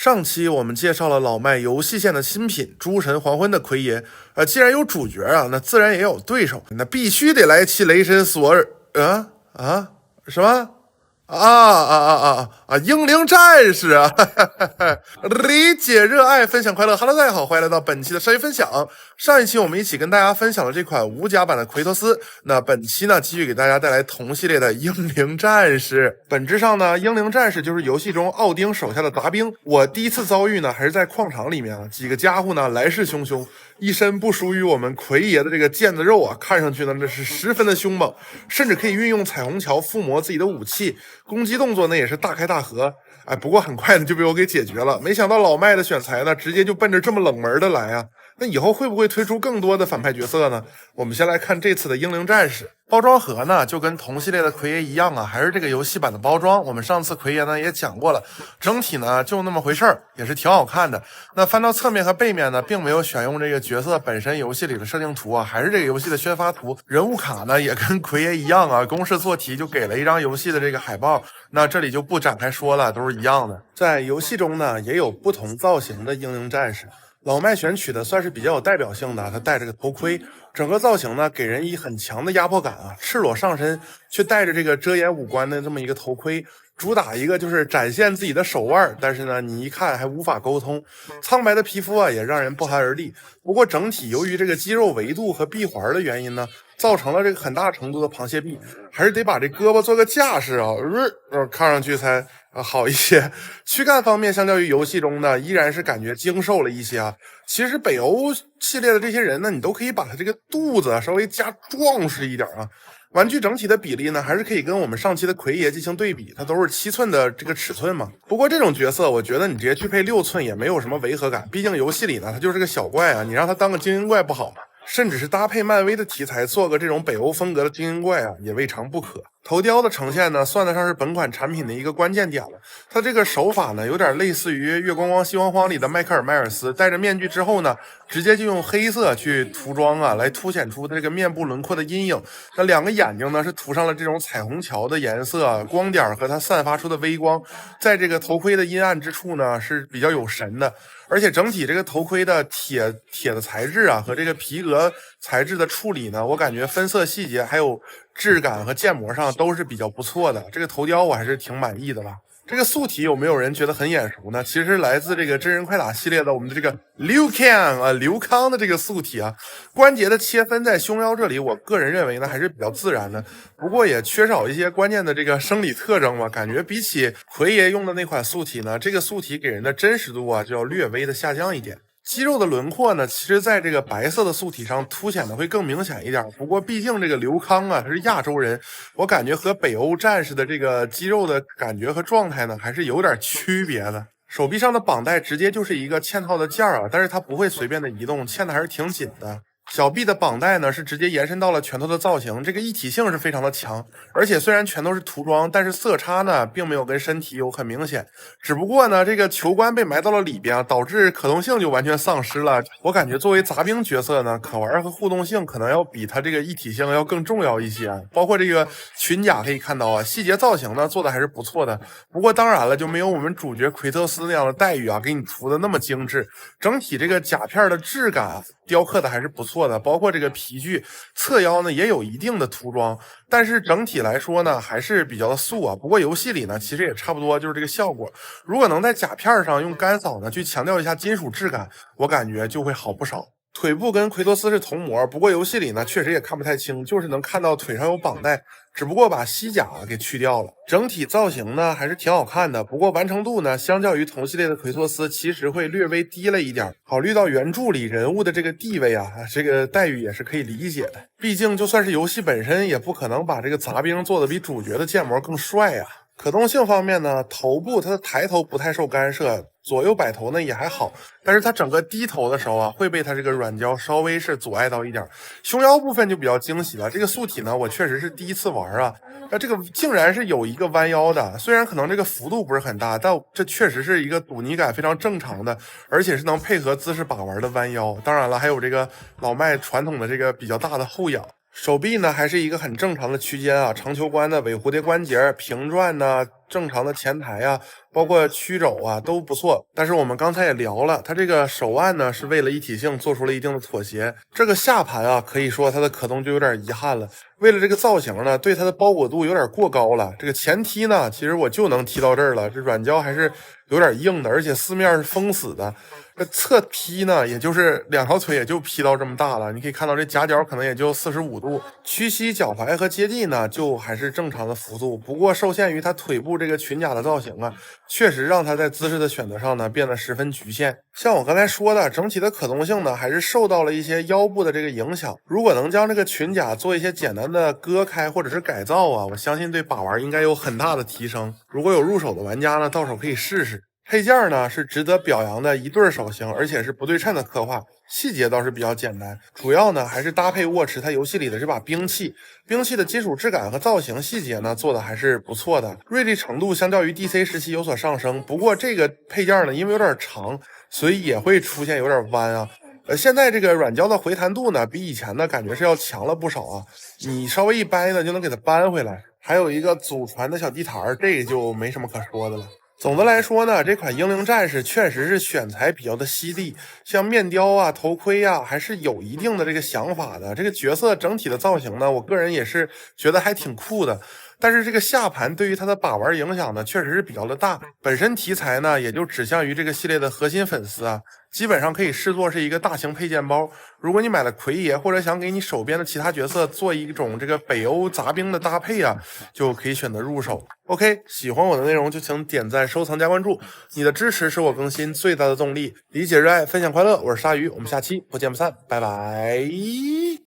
上期我们介绍了老麦游戏线的新品《诸神黄昏》的奎爷，既然有主角啊，那自然也有对手，那必须得来一期雷神索尔什么？英灵战士啊，理解热爱，分享快乐。Hello， 大家好，欢迎来到本期的商业分享。上一期我们一起跟大家分享了这款无甲版的奎托斯，那本期呢继续给大家带来同系列的英灵战士。本质上呢，英灵战士就是游戏中奥丁手下的杂兵。我第一次遭遇呢还是在矿场里面啊，几个家伙呢来势汹汹，一身不属于我们奎爷的这个腱子肉啊，看上去呢这是十分的凶猛，甚至可以运用彩虹桥附魔自己的武器，攻击动作呢也是大开大合。不过很快呢就被我给解决了。没想到老麦的选材呢直接就奔着这么冷门的来啊。那以后会不会推出更多的反派角色呢？我们先来看这次的英灵战士。包装盒呢就跟同系列的奎爷一样啊，还是这个游戏版的包装。我们上次奎爷呢也讲过了，整体呢就那么回事儿，也是挺好看的。那翻到侧面和背面呢，并没有选用这个角色本身游戏里的设定图啊，还是这个游戏的宣发图。人物卡呢也跟奎爷一样啊，公式做题就给了一张游戏的这个海报，那这里就不展开说了，都是一样的。在游戏中呢也有不同造型的英灵战士。老麦选取的算是比较有代表性的，他戴着个头盔，整个造型呢给人以很强的压迫感啊，赤裸上身却戴着这个遮掩五官的这么一个头盔，主打一个就是展现自己的手腕，但是呢你一看还无法沟通。苍白的皮肤啊也让人不寒而栗。不过整体由于这个肌肉维度和臂环的原因呢，造成了这个很大程度的螃蟹臂，还是得把这胳膊做个架势啊，看上去才好一些。躯干方面相较于游戏中呢依然是感觉精瘦了一些啊。其实北欧系列的这些人呢，你都可以把他这个肚子稍微加壮实一点啊。玩具整体的比例呢还是可以跟我们上期的奎爷进行对比，它都是7寸的这个尺寸嘛。不过这种角色我觉得你直接去配6寸也没有什么违和感，毕竟游戏里呢它就是个小怪啊，你让它当个精英怪不好吗？甚至是搭配漫威的题材做个这种北欧风格的精英怪啊，也未尝不可。头雕的呈现呢算得上是本款产品的一个关键点了。它这个手法呢有点类似于月光光心慌慌里的迈克尔迈尔斯，戴着面具之后呢直接就用黑色去涂装啊，来凸显出这个面部轮廓的阴影。那两个眼睛呢是涂上了这种彩虹桥的颜色，光点和它散发出的微光在这个头盔的阴暗之处呢是比较有神的。而且整体这个头盔的铁的材质啊和这个皮革材质的处理呢，我感觉分色细节还有质感和建模上都是比较不错的。这个头雕我还是挺满意的吧。这个素体有没有人觉得很眼熟呢？其实来自这个真人快打系列的我们的这个刘康的这个素体啊，关节的切分在胸腰这里，我个人认为呢还是比较自然的，不过也缺少一些关键的这个生理特征嘛，感觉比起奎爷用的那款素体呢，这个素体给人的真实度啊就要略微的下降一点。肌肉的轮廓呢，其实在这个白色的素体上凸显的会更明显一点。不过毕竟这个刘康啊，他是亚洲人，我感觉和北欧战士的这个肌肉的感觉和状态呢，还是有点区别的。手臂上的绑带直接就是一个嵌套的件啊，但是它不会随便的移动，嵌的还是挺紧的。小臂的绑带呢是直接延伸到了拳头的造型，这个一体性是非常的强，而且虽然全都是涂装，但是色差呢并没有跟身体有很明显，只不过呢这个球冠被埋到了里边，导致可动性就完全丧失了。我感觉作为杂兵角色呢，可玩和互动性可能要比它这个一体性要更重要一些。包括这个裙甲可以看到啊，细节造型呢做的还是不错的，不过当然了就没有我们主角奎特斯那样的待遇啊，给你涂的那么精致。整体这个甲片的质感雕刻的还是不错的，包括这个皮具侧腰呢也有一定的涂装，但是整体来说呢还是比较的素啊。不过游戏里呢其实也差不多就是这个效果，如果能在甲片上用干扫呢去强调一下金属质感，我感觉就会好不少。腿部跟奎托斯是同模，不过游戏里呢确实也看不太清，就是能看到腿上有绑带，只不过把西甲给去掉了。整体造型呢还是挺好看的，不过完成度呢相较于同系列的奎托斯其实会略微低了一点。考虑到原著里人物的这个地位啊，这个待遇也是可以理解的，毕竟就算是游戏本身也不可能把这个杂兵做的比主角的建模更帅啊。可动性方面呢，头部它的抬头不太受干涉，左右摆头呢也还好，但是它整个低头的时候啊，会被它这个软胶稍微是阻碍到一点。胸腰部分就比较惊喜了，这个素体呢我确实是第一次玩啊，那这个竟然是有一个弯腰的，虽然可能这个幅度不是很大，但这确实是一个阻尼感非常正常的，而且是能配合姿势把玩的弯腰。当然了，还有这个老麦传统的这个比较大的后仰。手臂呢还是一个很正常的区间啊，长球关的尾蝴蝶关节，平转呢正常的前台啊，包括曲肘啊都不错。但是我们刚才也聊了，它这个手腕呢是为了一体性做出了一定的妥协。这个下盘啊，可以说它的可动就有点遗憾了。为了这个造型呢，对它的包裹度有点过高了。这个前踢呢，其实我就能踢到这儿了，这软胶还是有点硬的，而且四面是封死的。这侧劈呢，也就是两条腿也就劈到这么大了。你可以看到这夹角可能也就45度，屈膝脚踝和接地呢就还是正常的幅度。不过受限于它腿部这个裙甲的造型啊，确实让它在姿势的选择上呢变得十分局限。像我刚才说的，整体的可动性呢还是受到了一些腰部的这个影响。如果能将这个裙甲做一些简单的割开或者是改造啊，我相信对把玩应该有很大的提升。如果有入手的玩家呢，到手可以试试。配件呢是值得表扬的一对手型，而且是不对称的刻画，细节倒是比较简单。主要呢还是搭配沃持它游戏里的这把兵器，兵器的金属质感和造型细节呢做的还是不错的，锐利程度相较于 DC 时期有所上升。不过这个配件呢因为有点长，所以也会出现有点弯啊。现在这个软胶的回弹度呢比以前呢感觉是要强了不少啊，你稍微一掰呢就能给它扳回来。还有一个祖传的小地台，这个就没什么可说的了。总的来说呢，这款英灵战士确实是选材比较的犀利，像面雕啊、头盔啊，还是有一定的这个想法的。这个角色整体的造型呢，我个人也是觉得还挺酷的。但是这个下盘对于它的把玩影响呢，确实是比较的大。本身题材呢，也就指向于这个系列的核心粉丝啊，基本上可以视作是一个大型配件包。如果你买了奎爷，或者想给你手边的其他角色做一种这个北欧杂兵的搭配啊，就可以选择入手。OK， 喜欢我的内容就请点赞、收藏、加关注，你的支持是我更新最大的动力。理解热爱，分享快乐，我是鲨鱼，我们下期不见不散，拜拜。